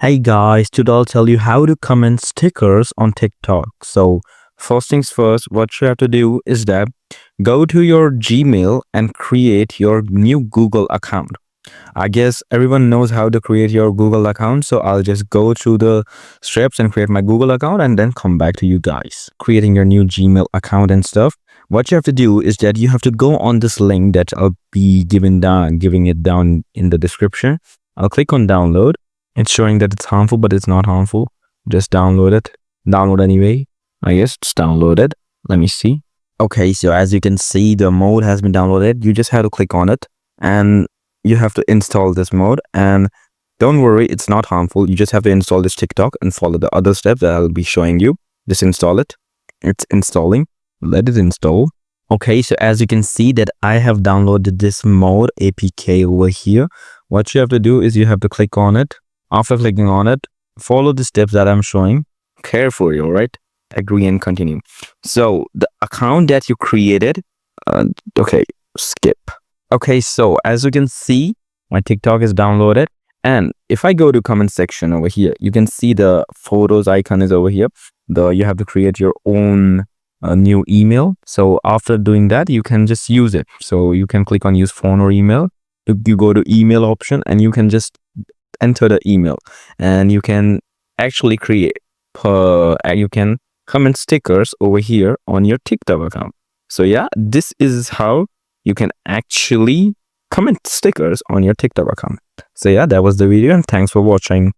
Hey guys, today I'll tell you how to comment stickers on TikTok. So, first things first, what you have to do is that go to your Gmail and create your new Google account. I guess everyone knows how to create your Google account, so I'll just go through the steps and create my Google account and then come back to you guys. Creating your new Gmail account and stuff. What you have to do is that you have to go on this link that I'll be giving it down in the description. I'll click on download. It's showing that it's harmful, but it's not harmful. Just download it. Download anyway. I guess it's downloaded. Let me see. Okay, so as you can see, the mode has been downloaded. You just have to click on it and you have to install this mode. And don't worry, it's not harmful. You just have to install this TikTok and follow the other steps that I'll be showing you. Just install it. It's installing. Let it install. Okay, so as you can see that I have downloaded this mode APK over here. What you have to do is you have to click on it. After clicking on it, follow the steps that I'm showing carefully, all right? Agree and continue. So the account that you created, okay, skip. Okay, so as you can see, my TikTok is downloaded. And if I go to comment section over here, you can see the photos icon is over here. You have to create your own new email. So after doing that, you can just use it. So you can click on use phone or email. You go to email option and you can just enter the email and you can actually you can comment stickers over here on your TikTok account. So yeah, this is how you can actually comment stickers on your TikTok account. So yeah, that was the video and thanks for watching.